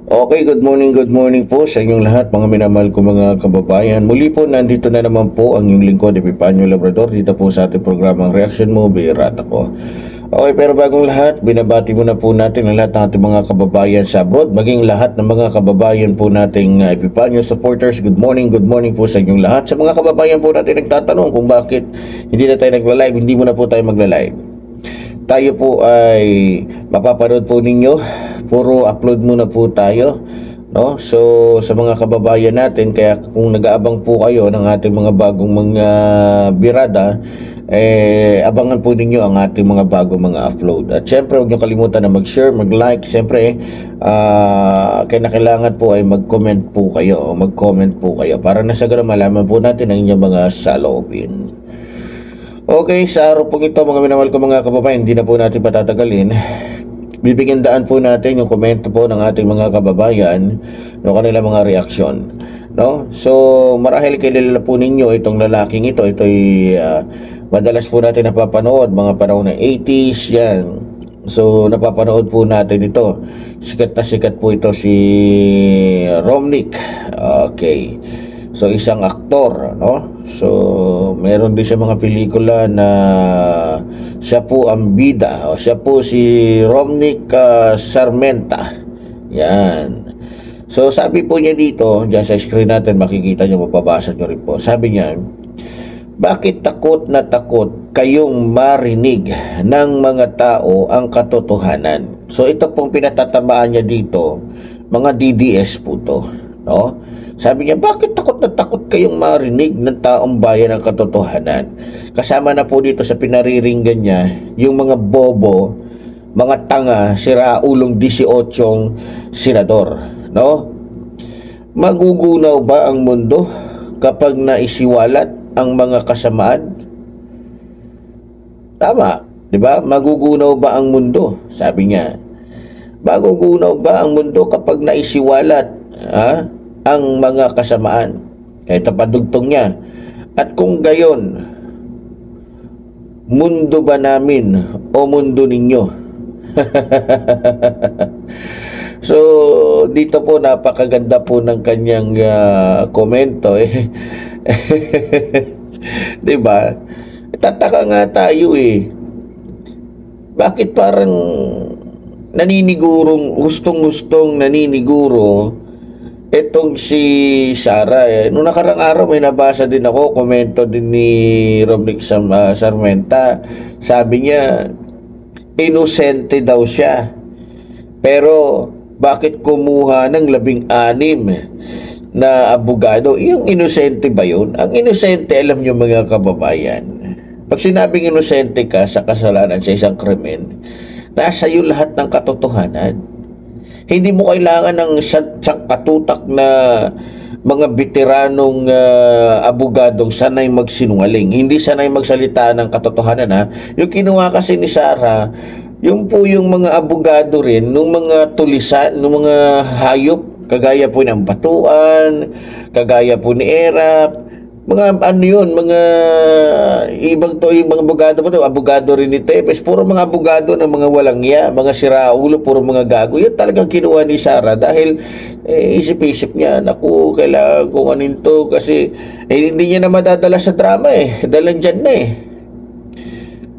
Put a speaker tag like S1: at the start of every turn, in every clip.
S1: Okay, good morning po sa inyong lahat mga minamahal ko mga kababayan. Muli po, nandito na naman po ang inyong lingkod, Epipanyo Labrador, dito po sa ating programang Reaction Mo, Birat Ako. Okay, pero bagong lahat, binabati muna po natin ang lahat ng ating mga kababayan sa abroad, maging lahat ng mga kababayan po nating Epipanyo supporters. Good morning po sa inyong lahat. Sa mga kababayan po natin nagtatanong kung bakit hindi na tayo nagla-live, hindi muna po tayo magla-live. Tayo po ay mapapanood po ninyo, puro upload muna po tayo, no? So sa mga kababayan natin, kaya kung nag-aabang po kayo ng ating mga bagong mga birada, abangan po ninyo ang ating mga bagong mga upload. At syempre huwag niyo kalimutan na mag-share, mag-like. Syempre kailangan po ay mag-comment po kayo, para na sa ganun malaman po natin ang inyong mga saloobin. Okay, sa araw po ito mga minamahal ko mga kababayan, hindi na po natin patatagalin. Bibigyan daan po natin yung komento po ng ating mga kababayan ng kanilang mga reaksyon, no? So marahil kilala po ninyo itong lalaking ito. Ito'y madalas po natin napapanood mga panahon ng 80s yan. So napapanood po natin ito. Sikat na sikat po ito si Romnick. Okay. So isang aktor, no? So meron din siya mga pelikula na siya po ang bida, o siya po si Romnick Sarmenta. Yan. So sabi po niya dito, diyan sa screen natin makikita niyo, mababasa niyo rin po. Sabi niya, bakit takot na takot kayong marinig ng mga tao ang katotohanan? So ito pong pinatatamaan niya dito, mga DDS po to, no? Sabi niya, bakit takot na takot kayong marinig ng taong bayan ang katotohanan? Kasama na po dito sa pinariringgan niya yung mga bobo, mga tanga, siraulong 18 senador, no? Magugunaw ba ang mundo kapag naisiwalat ang mga kasamaan? Tama, di ba? Magugunaw ba ang mundo? Sabi niya, magugunaw ba ang mundo kapag naisiwalat, ang mga kasamaan? Ito padugtong niya. At kung gayon, mundo ba namin o mundo ninyo? So dito po napakaganda po ng kanyang komento eh. Diba? Tataka nga tayo eh. Bakit parang gustong-gustong naniniguro etong si Sara eh. Noong nakarang araw may nabasa din ako, komento din ni Romnick Sarmenta. Sabi niya, inosente daw siya. Pero bakit kumuha ng 16 na abogado? Yung inosente ba yun? Ang inosente, alam niyo mga kababayan, pag sinabing inosente ka sa kasalanan sa isang krimen, nasa iyo lahat ng katotohanan. Hindi mo kailangan ng katutak na mga veteranong abogadong sanay magsinungaling. Hindi sanay magsalita ng katotohanan, ha. Yung kinuha kasi ni Sara, yung po yung mga abogado rin, nung mga tulisan, nung mga hayop, kagaya po ng Batuan, kagaya po ni Erap, mga ano yun, mga ibang abogado pa to, abogado rin ni Tepes, puro mga abogado ng mga walang ya, mga siraulo, puro mga gago. Yan talagang kinuha ni Sara dahil isip-isip niya, naku, kailangan kung anin to kasi hindi niya na madadala sa drama eh, dalan dyan na eh.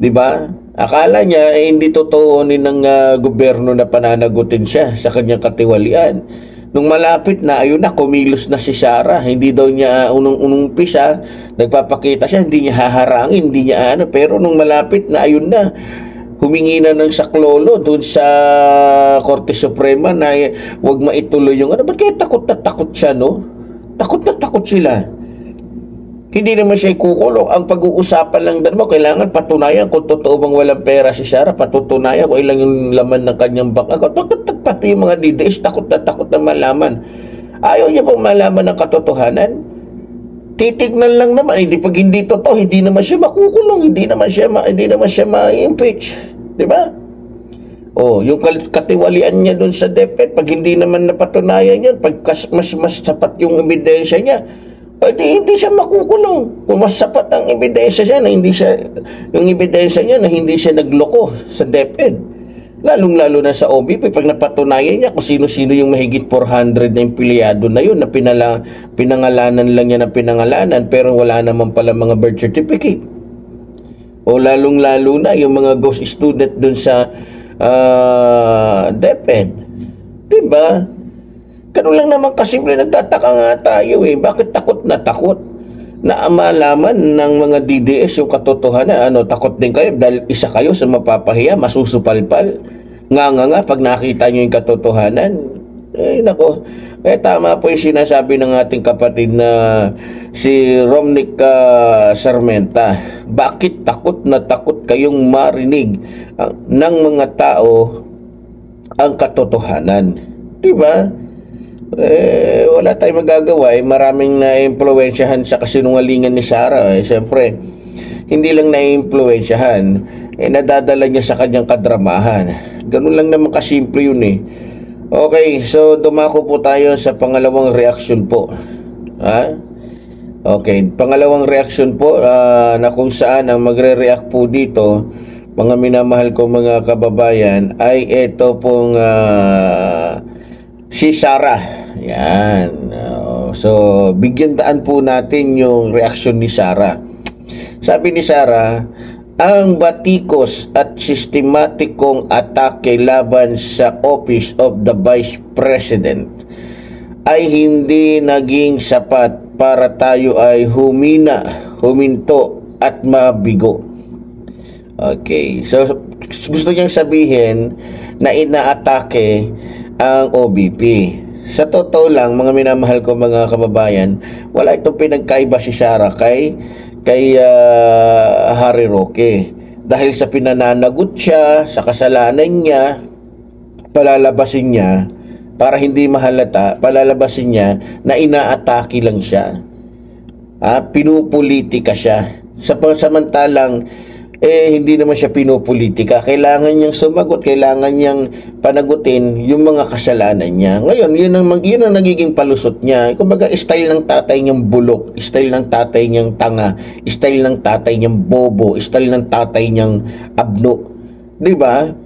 S1: Diba? Akala niya hindi totoo ng gobyerno na pananagutin siya sa kanyang katiwalian. Nung malapit na, ayun na, kumilos na si Sara. Hindi daw niya unong pisa, nagpapakita siya, hindi niya haharangin, hindi niya pero nung malapit na, ayun na, humingi na ng saklolo doon sa Korte Suprema na wag maituloy yung ba't kaya takot na takot siya, no? Takot na takot sila. Hindi naman siya ikukulong. Ang pag-uusapan lang mo, kailangan patunayan kung totoo bang walang pera si Sara, patutunayan kung ilang yung laman ng kanyang bank account. Pati yung mga DDS, takot na malaman. Ayaw niya pong malaman ng katotohanan. Titignan lang naman. Hindi, pag hindi totoo, hindi naman siya makukulong. Hindi naman siya ma-impeach. Diba? Oh, yung katiwalian niya doon sa DepEd, pag hindi naman napatunayan yun, pag mas sapat yung ebidensya niya, hindi siya makukulong. Kung mas sapat ang ebidensya niya na hindi siya nagloko sa DepEd. Lalong-lalo na sa OBP, pag napatunayan niya kung sino-sino yung mahigit 400 na empleyado na yun, na pinangalanan lang niya ng pinangalanan, pero wala naman pala mga birth certificate. O lalong-lalo na yung mga ghost student dun sa DepEd. Diba? Ganun lang naman kasimple, nagtataka nga tayo eh. Bakit takot na takot? Na malaman ng mga DDS yung katotohanan. Ano, takot din kayo dahil isa kayo sa mapapahiya, masusupalpal. Nga pag nakita nyo yung katotohanan. Eh, nako. Kaya tama po yung sinasabi ng ating kapatid na si Romnick Sarmenta. Bakit takot na takot kayong marinig ng mga tao ang katotohanan? Diba? Wala tayong magagawa. Maraming na-impluwensyahan sa kasinungalingan ni Sara. Siyempre, hindi lang na-impluwensyahan, nadadala niya sa kanyang kadramahan. Ganun lang naman kasimple yun eh. Okay, so dumako po tayo sa pangalawang reaction po. Okay, pangalawang reaction po na kung saan ang magre-react po dito, mga minamahal ko mga kababayan, ay ito pong si Sara. Yan. So, bigyan daan po natin yung reaksyon ni Sara. Sabi ni Sara, ang batikos at sistematikong atake laban sa Office of the Vice President ay hindi naging sapat para tayo ay huminto at mabigo. Okay. So, gusto niyang sabihin na inaatake ang OBP. Sa totoo lang, mga minamahal ko mga kababayan, wala itong pinagkaiba si Sara kay Harry Roque. Dahil sa pinananagot siya, sa kasalanan niya, palalabasin niya, para hindi mahalata, palalabasin niya na inaatake lang siya. Pinupolitika siya. Samantalang, hindi naman siya pinopolitika. Kailangan niyang sumagot, kailangan niyang panagutin yung mga kasalanan niya. Ngayon, yun ang nagiging palusot niya. Kumbaga, style ng tatay niyang bulok, style ng tatay niyang tanga, style ng tatay niyang bobo, style ng tatay niyang abno. Diba?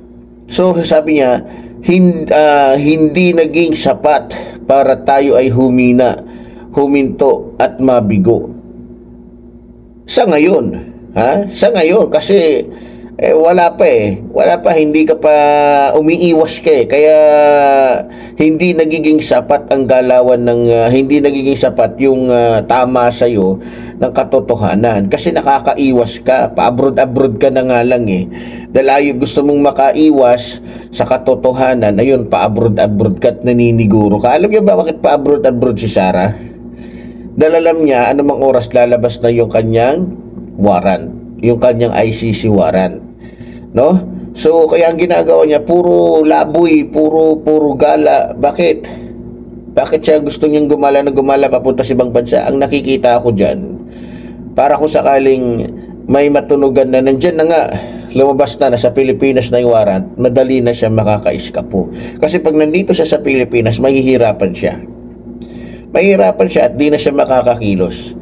S1: So, sabi niya, hindi naging sapat para tayo ay huminto at mabigo. Sa ngayon, sa ngayon kasi wala pa, hindi ka pa umiiwas ka kaya hindi nagiging sapat ang galawan ng hindi nagiging sapat yung tama sa iyo ng katotohanan kasi nakakaiwas ka, pa-abroad ka na nga lang dahil gusto mong makaiwas sa katotohanan, ayun, pa-abroad ka at naniniguro ka. Alam niyo ba bakit pa-abroad si Sara? Dahil alam niya anumang oras lalabas na yung kanyang warrant, yung kanyang ICC warrant, no? So kaya ang ginagawa niya puro laboy, puro gala. Bakit siya gusto niyang gumala papunta sa ibang bansa? Ang nakikita ko diyan, para kung sakaling may matunugan na nandiyan na nga, lumabas na sa Pilipinas na yung warrant, madali na siya makaka-eskapo. Kasi pag nandito siya sa Pilipinas, mahihirapan siya at di na siya makakakilos.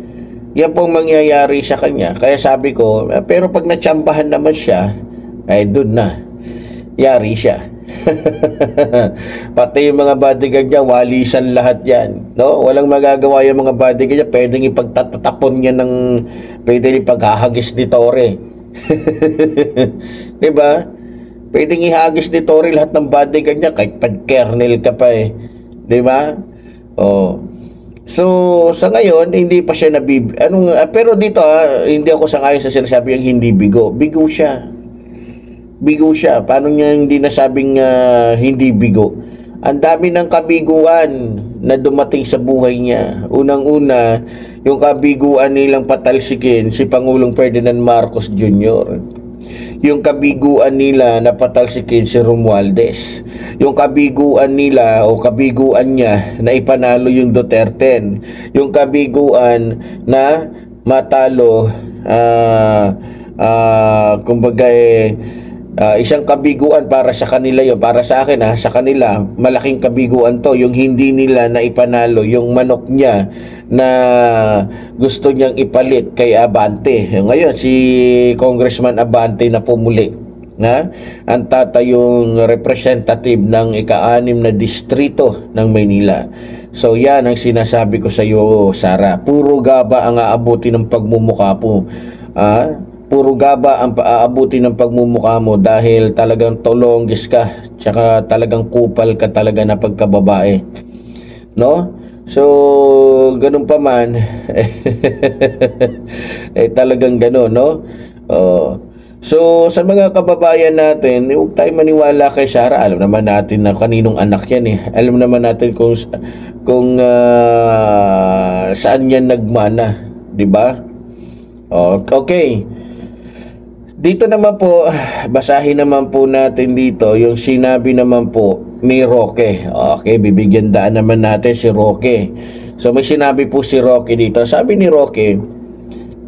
S1: Yan pong mangyayari sa kanya. Kaya sabi ko, pero pag natsambahan naman siya, ay doon na. Yari siya. Pati yung mga bodyguard niya, walisan lahat yan. No? Walang magagawa yung mga bodyguard niya. Pwedeng ipagtatapon niya pwedeng ipaghahagis ni Torre. Diba? Pwedeng ihagis ni Torre lahat ng bodyguard niya. Kahit pag-kernel ka pa Diba? So, sa ngayon, hindi pa siya pero dito hindi ako sangayon sa sinasabi yung hindi bigo. Bigo siya. Paano niya hindi nasabing hindi bigo? Ang dami ng kabiguan na dumating sa buhay niya. Unang-una, yung kabiguan nilang patalsikin si Pangulong Ferdinand Marcos Jr. Yung kabiguan nila na patalsikin si Romualdez. Yung kabiguan nila o kabiguan niya na ipanalo yung Duterte. Yung kabiguan na matalo kumbaga isang kabiguan para sa kanila yun. Para sa akin sa kanila malaking kabiguan to, yung hindi nila na ipanalo yung manok niya na gusto niyang ipalit kay Abante. Ngayon si Congressman Abante na pumuli. na ang tatay yung representative ng ika-6 na distrito ng Maynila. So yan ang sinasabi ko sa iyo, Sara. Puro gaba ang aabuti ng pagmumukha mo. Puro gaba ang aabuti ng pagmumukha mo dahil talagang tolonggis ka, tsaka talagang kupal ka talaga na pagkababae. No? So, ganun pa man, talagang ganun, no? So, sa mga kababayan natin, huwag tayo maniwala kay Sara. Alam naman natin na kaninong anak yan eh. Alam naman natin kung saan yan nagmana, di ba? Okay. Dito naman po, basahin naman po natin dito yung sinabi naman po ni Roque. Okay, bibigyan daan naman natin si Roque. So may sinabi po si Roque dito. Sabi ni Roque,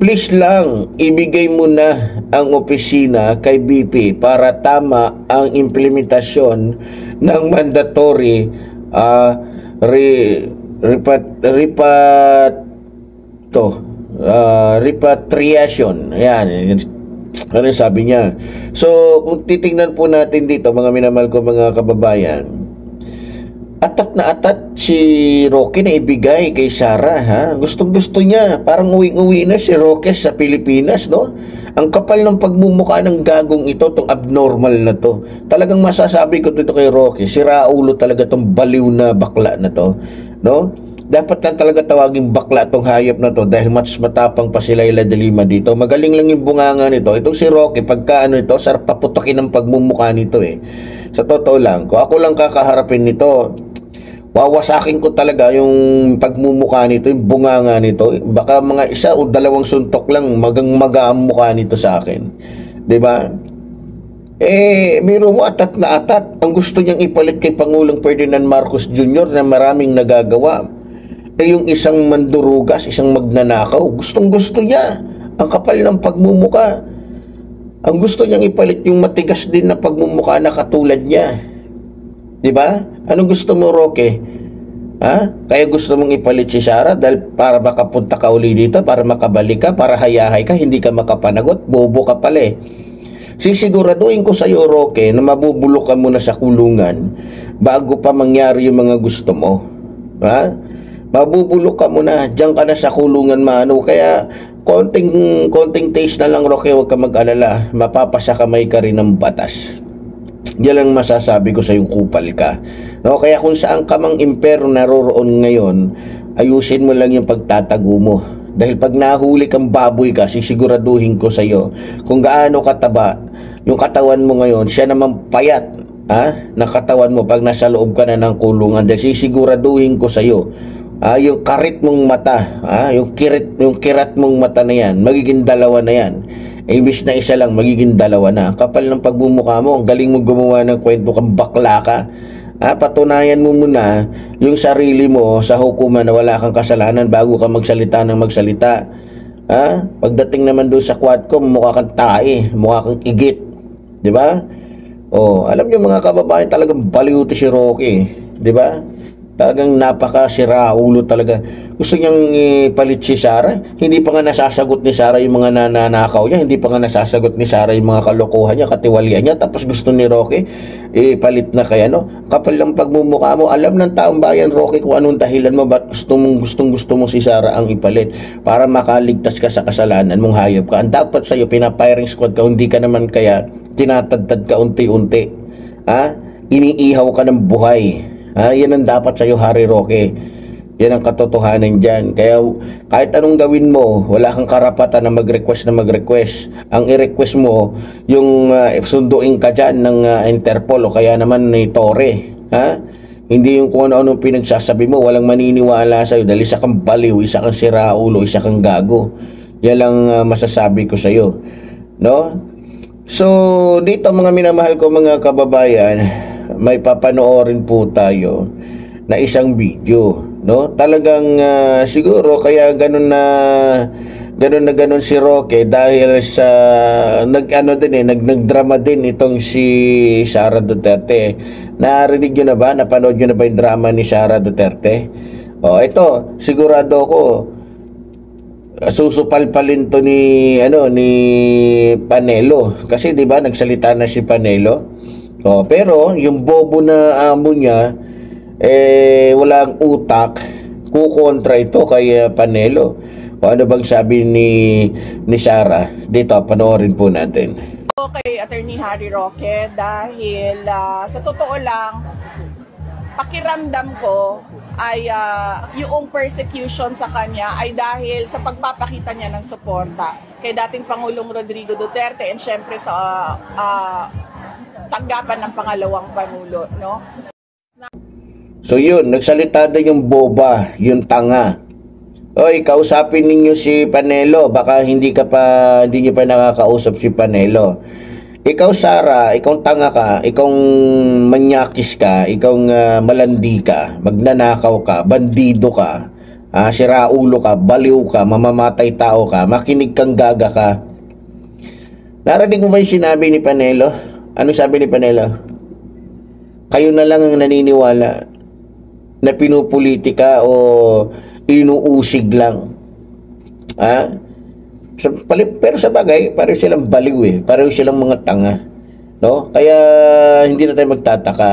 S1: please lang, ibigay mo na ang opisina kay BP para tama ang implementasyon ng mandatory repatriation. Ayan, ano sabi niya. So, kung titingnan po natin dito, mga minamahal ko mga kababayan, atat na atat si Roque na ibigay kay Sara, ha? Gustong-gusto niya. Parang uwing-uwi na si Roque sa Pilipinas, no? Ang kapal ng pagmumukha ng gagong ito, tong abnormal na to. Talagang masasabi ko dito kay Roque, siraulo talaga tong baliw na bakla na to, no? Dapat lang talaga tawaging bakla tong hayop na to dahil mas matapang pa si Laila de Lima dito. Magaling lang yung bunganga nito. Itong si Roque, pagka ito, sarap paputokin ng pagmumukha nito eh. Sa totoo lang, kung ako lang kakaharapin nito, wawasakin ko talaga yung pagmumukha nito, yung bunganga nito. Baka mga 1 o 2 suntok lang magang-maga ang mukha nito sa akin. 'Di ba? Miro mo atat na atat. Ang gusto niyang ipalit kay Pangulong Ferdinand Marcos Jr. na maraming nagagawa. Yung isang mandurugas, isang magnanakaw, gustong-gusto niya. Ang kapal ng pagmumukha. Ang gusto niyang ipalit yung matigas din na pagmumukha na katulad niya. 'Di ba? Anong gusto mo, Roque? Kaya gusto mong ipalit si Sara dahil para makapunta ka uli dito, para makabalik ka, para hayahay ka, hindi ka makapanagot, bobo ka pala eh. Sisiguraduhin ko sa iyo, Roque, na mabubulok ka muna sa kulungan bago pa mangyari yung mga gusto mo. Mabubulok ka muna, diyan ka na sa kulungan mano. Kaya konting taste na lang, Roque, huwag ka mag-alala. Mapapasa kamay ka rin ng batas. Yan lang masasabi ko sa yung kupal ka. No? Kaya kung saan ka mang impero naroroon ngayon, ayusin mo lang yung pagtatago mo. Dahil pag nahuli kang baboy ka, sisiguraduhin ko sa iyo kung gaano kataba yung katawan mo ngayon, siya naman payat na katawan mo pag nasa loob ka na ng kulungan. Dahil sisiguraduhin ko sa iyo, yung karit mong mata, yung kirat mong mata na yan, magiging 2 na yan. Imbis na 1 lang, magiging 2 na. Kapal ng pagmumukha mo, ang galing mo gumawa ng kwento kang bakla ka. Patunayan mo muna yung sarili mo sa hukuman na wala kang kasalanan bago ka magsalita ng magsalita. Pagdating naman doon sa Quadcom, mukha kang tae, mukha kang igit. 'Di ba? Alam niyo mga kababayan, talagang baliw to si Roque, 'di ba? Talagang napaka-sira ulo talaga. Gusto niyang ipalit si Sara. Hindi pa nga nasasagot ni Sara yung mga nananakaw niya. Hindi pa nga nasasagot ni Sara yung mga kalokohan niya, katiwalian niya. Tapos gusto ni Roque ipalit na kaya, no? Kapal lang pagmumukha mo. Alam ng taong bayan, Roque, kung anong dahilan mo, ba't gusto mo si Sara ang ipalit para makaligtas ka sa kasalanan mong hayop ka. Ang dapat sa'yo, pinapiring squad ka, hindi ka naman kaya tinatadtad ka unti-unti. Iniihaw ka ng buhay. Yan ang dapat sa'yo, Harry Roque. Yan ang katotohanan dyan. Kaya kahit anong gawin mo, wala kang karapatan na mag-request. Ang i-request mo, yung sunduin ka dyan ng Interpol o kaya naman ni Torre. Hindi yung kung ano-ano pinagsasabi mo, walang maniniwala sa'yo dahil isa kang baliw, isa kang siraulo, isa kang gago. Yan lang masasabi ko sa'yo. No? So, dito mga minamahal ko mga kababayan, may papanoorin po tayo na isang video, no? Talagang siguro kaya ganun si Roque dahil sa nagdrama din itong si Sara Duterte. Narinig niyo na ba? Napanood niyo na ba yung drama ni Sara Duterte? Ito, sigurado ko susupalpalin to ni Panelo kasi 'di ba nagsalita na si Panelo. Pero yung bobo na amo niya walang utak, kukontra ito kay Panelo. Ano bang sabi ni Sara? Dito panoorin po natin.
S2: Kay Attorney Harry Roque dahil sa totoo lang pakiramdam ko ay yung persecution sa kanya ay dahil sa pagpapakita niya ng suporta kay dating Pangulong Rodrigo Duterte and syempre sa tanggapan ng pangalawang Pangulo, no?
S1: So yun, nagsalita din yung boba, yung tanga. Oy, kausapin ninyo si Panelo, baka hindi niyo pa nakakausap si Panelo. Ikaw Sara, ikaw tanga ka, ikaw manyakis ka, ikaw malandi ka, magnanakaw ka, bandido ka, siraulo ka, baliw ka, mamamatay tao ka, makinig kang gaga ka. Narinig mo ba yung sinabi ni Panelo? Anong sabi ni Panelo? Kayo na lang ang naniniwala na pinupolitika o inuusig lang. Pero sa bagay, pareho silang baliw pareho silang mga tanga, no? Kaya hindi na tayo magtataka.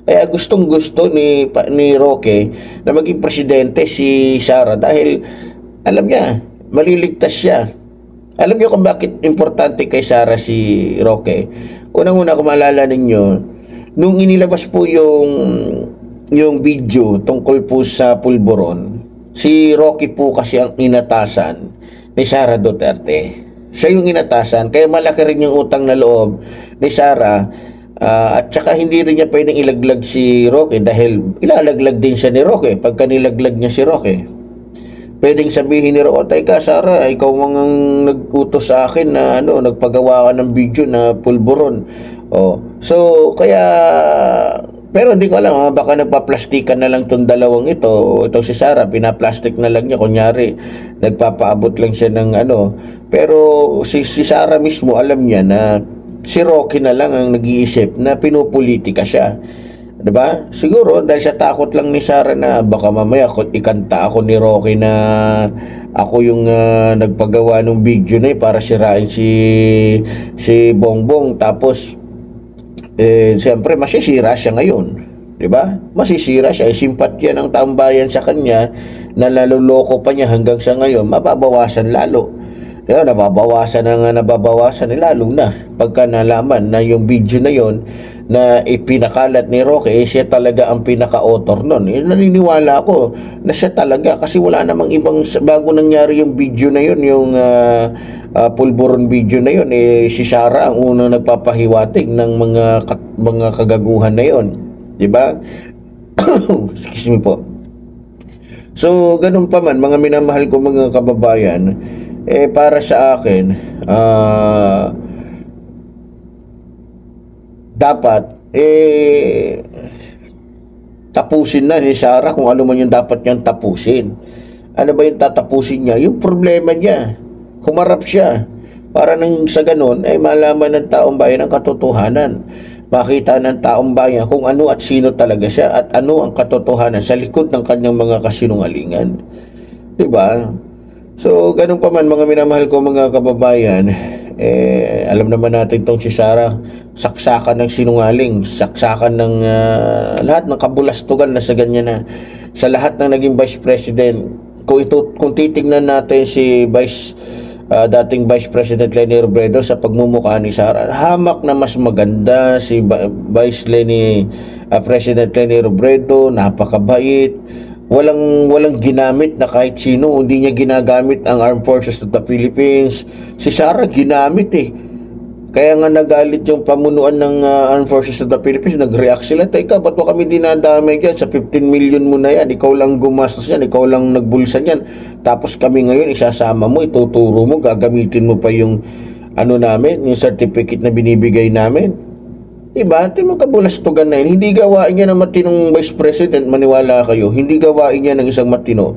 S1: Kaya gustong-gusto ni Roque na maging presidente si Sara dahil alam niya, maliligtas siya. Alam niyo kung bakit importante kay Sara si Roque? Unang-una, kung maalala ninyo, nung inilabas po yung video tungkol po sa pulburon, si Roque po kasi ang inatasan ni Sara Duterte. Siya yung inatasan, kaya malaki rin yung utang na loob ni Sara, at saka hindi rin niya pwedeng ilaglag si Roque dahil ilalaglag din siya ni Roque pagka nilaglag niya si Roque. Pwedeng sabihin ni Roque, teka Sara, ikaw ang nag-utos sa akin na nagpagawa ka ng video na pulburon. So kaya, pero hindi ko alam, baka nagpa-plastikan na lang itong dalawang ito. Itong si Sara, pinaplastic na lang niya. Kunyari, nagpapaabot lang siya ng Pero si Sara mismo, alam niya na si Roque na lang ang nag-iisip na pinupolitika siya. Diba? Siguro, dahil sa takot lang ni Sara na baka mamaya ikanta ako ni Roque na ako yung nagpagawa ng video na para sirain si Bongbong. Tapos, siyempre masisira siya ngayon, 'di ba? Masisira siya, simpatya ng taong bayan sa kanya na naluloko pa niya hanggang sa ngayon, mababawasan lalo. Kaya nababawasan lalo na pagka nalaman na yung video na yon na ipinakalat ni Roque, siya talaga ang pinaka-author nun. Naniniwala ako na siya talaga kasi wala namang ibang, bago nangyari yung video na yon, yung pulburon video na yon, si Sara ang unang nagpapahiwatig ng mga kagaguhan na yon, di ba? Excuse me po. So ganun pa man, mga minamahal ko mga kababayan, para sa akin, dapat tapusin na ni Sara kung ano man yung dapat niyang tapusin. Ano ba yung tatapusin niya? Yung problema niya. Humarap siya para nang sa ganun ay malaman ng taong bayan ang katotohanan. Makita ng taong bayan kung ano at sino talaga siya at ano ang katotohanan sa likod ng kanyang mga kasinungalingan. Diba? So, ganun pa man mga minamahal ko mga kababayan, alam naman natin tong si Sara, saksakan ng sinungaling, saksakan ng lahat ng kabulastugan na sa ganyan na, sa lahat ng naging Vice President. Kung titignan natin si dating Vice President Leni Robredo sa pagmumukha ni Sara, hamak na mas maganda si President Leni Robredo, napakabait. Walang ginamit na kahit sino, hindi niya ginagamit ang Armed Forces of the Philippines. Si Sara ginamit Kaya nga nagalit yung pamunuan ng Armed Forces of the Philippines, nag-react sila, teka, ba't mo kami dinadamay dyan? Sa 15 million mo na yan, ikaw lang gumastos yan, ikaw lang nagbulsa yan. Tapos kami ngayon, isasama mo, ituturo mo, gagamitin mo pa yung namin, yung certificate na binibigay namin. Diba? Ito yung kabulastugan na yun. Hindi gawain niya ng matinong Vice President, maniwala kayo. Hindi gawain niya ng isang matino.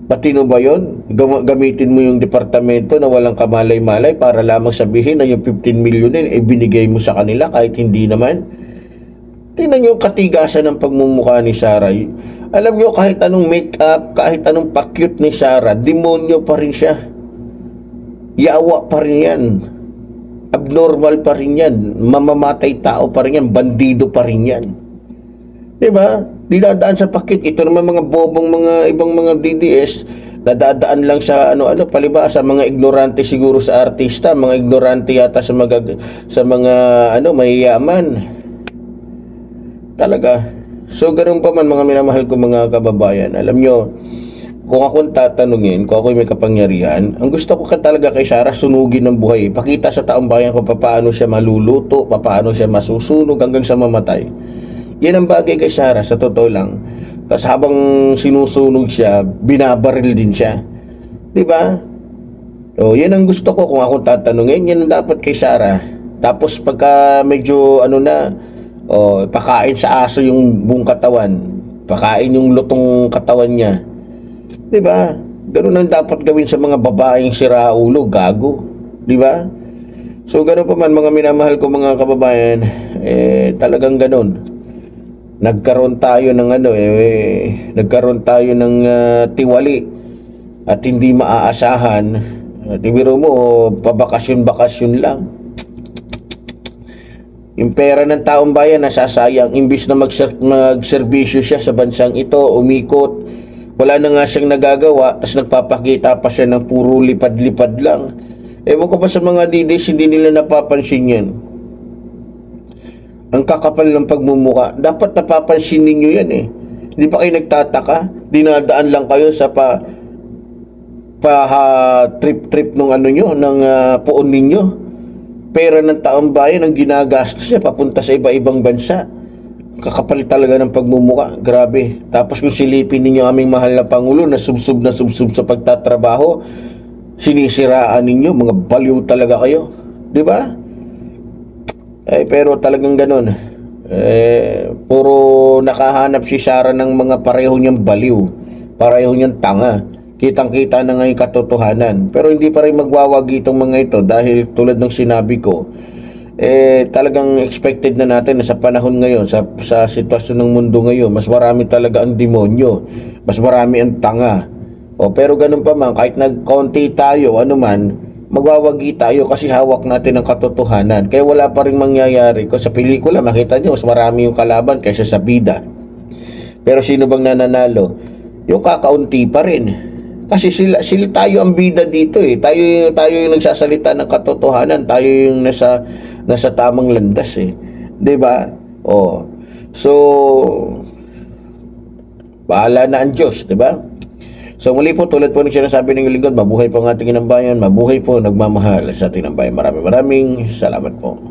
S1: Matino ba yun? Gamitin mo yung departamento na walang kamalay-malay para lamang sabihin na yung 15 million din, binigay mo sa kanila kahit hindi naman. Tingnan nyo yung katigasan ng pagmumukha ni Sarah. Alam nyo, kahit anong make-up, kahit anong pa-cute ni Sarah, demonyo pa rin siya. Yawa pa rin yan. Abnormal pa rin yan. Mamamatay tao pa rin yan. Bandido pa rin yan. Diba? Dinadaan sa pa-cute. Ito naman mga bobong mga ibang mga DDS, nadadaan lang sa ano-ano, palibasa, mga ignorante siguro sa artista, mga ignorante yata sa mga mayayaman. Talaga. So, ganun pa man mga minamahal ko mga kababayan. Alam nyo, kung akong tatanungin, kung ako may kapangyarihan, ang gusto ko talaga kay Sarah, sunugin ng buhay. Pakita sa taong bayan ko paano siya maluluto, paano siya masusunog hanggang sa mamatay. Yan ang bagay kay Sarah, sa totoo lang. Tapos habang sinusunog siya, binabaril din siya. Diba? O, yan ang gusto ko kung akong tatanungin. Yan ang dapat kay Sarah. Tapos pagka medyo pakain sa aso yung buong katawan, pakain yung lutong katawan niya, diba? Ganun ang dapat gawin sa mga babaeng siraulo, gago, diba? So ganun pa man mga minamahal ko mga kababayan, talagang ganun. Nagkaroon tayo ng tiwali at hindi maaasahan. Tibiro mo, pabakasyon-bakasyon lang. Yung pera ng taong bayan nasasayang, imbis na magserbisyo siya sa bansang ito, umikot, wala na nga siyang nagagawa, tapos nagpapakita pa siya ng puro lipad-lipad lang. Ewan ko pa sa mga DDs, hindi nila napapansin yan. Ang kakapal ng pagmumuka, dapat napapansin ninyo yan eh. Hindi pa kayo nagtataka, dinadaan lang kayo sa trip-trip ng puon ninyo. Pera ng taong bayan ang ginagastos niya papunta sa iba-ibang bansa. Kakapal talaga ng pagmumuka. Grabe. Tapos kung silipin ninyo aming mahal na Pangulo na subsub sa pagtatrabaho, sinisiraan ninyo. Mga baliw talaga kayo. Diba? Pero talagang ganun. Puro nakahanap si Sarah ng mga pareho niyang baliw. Pareho niyang tanga. Kitang-kita na nga yung katotohanan. Pero hindi pa rin magwawagi itong mga ito dahil tulad ng sinabi ko, talagang expected na natin na sa panahon ngayon, sa sitwasyon ng mundo ngayon, mas marami talaga ang demonyo, mas marami ang tanga. Pero ganun pa man, kahit nagkonti tayo, magwawagi tayo kasi hawak natin ang katotohanan. Kaya wala pa rin mangyayari. Kung sa pelikula, makita nyo, mas marami yung kalaban kaysa sa bida. Pero sino bang nananalo? Yung kakaunti pa rin. Kasi sila tayo ang bida dito eh. Tayo yung nagsasalita ng katotohanan, tayo yung nasa tamang landas eh. 'Di ba? So bahala na ang Diyos, 'di ba? So muli po, tulad po ng sinasabi ng lingkod, mabuhay po ang ating inang bayan, mabuhay po nagmamahal sa ating inang bayan. Maraming salamat po.